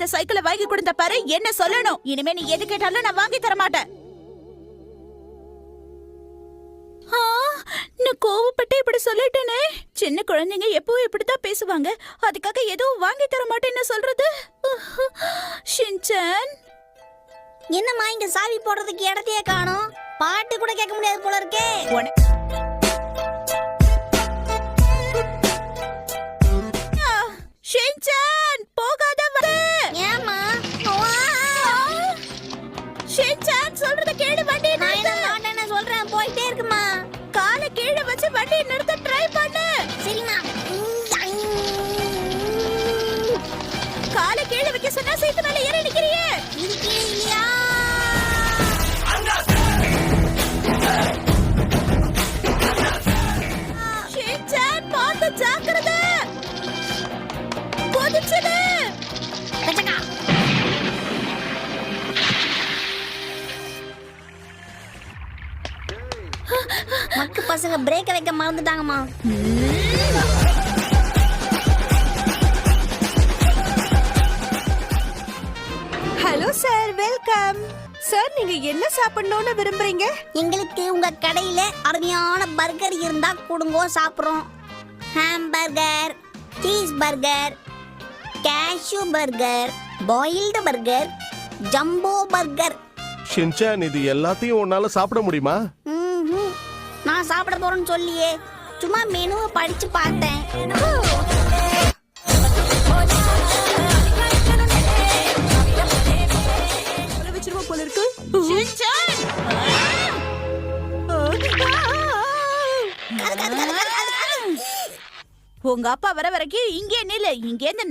அந்த சைக்கிளை வாங்கி கொடுத்த பாரு, என்ன சொல்லணும்? இனிமே நீ எது கேட்டாலும் நான் வாங்கி தர மாட்டேன். நான் கோவப்பட்டு இப்படி சொல்லிட்டேனே. சின்ன குழந்தைங்க எப்பவும் இப்படித்தான் பேசுவாங்க. அதுக்காக எதுவும் வாங்கி தர மாட்டேன்னு சொல்றது. ஷின்சான், என்னம்மா இங்க சாவி போடுறதுக்கு இடத்தையே காணோம்? பாட்டு கூட கேட்க முடியாது போல இருக்கே. ஷின்சான் போகாத வர. ஏம்மா? ஷின்சான் சொல்றத கேளு, வண்டி நான் என்ன மாட்டேன்னு சொல்றேன், போயிட்டே இருக்குமா. காலை கீழே வச்சு வண்டி நிறுத்த ட்ரை பண்ணு. சரிம்மா. காலை கீழே வைக்க சொன்னா சீட்டு மேல ஏறி நிக்கிறியே. இது கீழே இல்லையா? ஷின்சான் பார்த்து ஜாக்கிரதை. கொதிச்சுடு. கச்சக்கா. மக்கு பசங்க பிரேக்க வைக்க மறந்துட்டாங்கம்மா. Hello sir, welcome sir. நீங்க என்ன சாப்பிடணும்னு விரும்புறீங்க? எங்களுக்கு உங்க கடையில அருமையான பர்கர் இருந்தா கொடுங்கோ, சாப்பிடுறோம். Hamburger, cheese burger, cashew burger, boiled burger, jumbo burger. Shinchan, இது எல்லாத்தையும் உன்னால சாப்பிட முடியுமா? நான் சாப்பிட போறேன்னு சொல்லியே, சும்மா மெனுவை படிச்சு பார்த்தேன். போல இருக்கு. ஷின்சான், உங்க அப்பா வர வரைக்கும் இங்கே நில்லு. இங்க இருந்து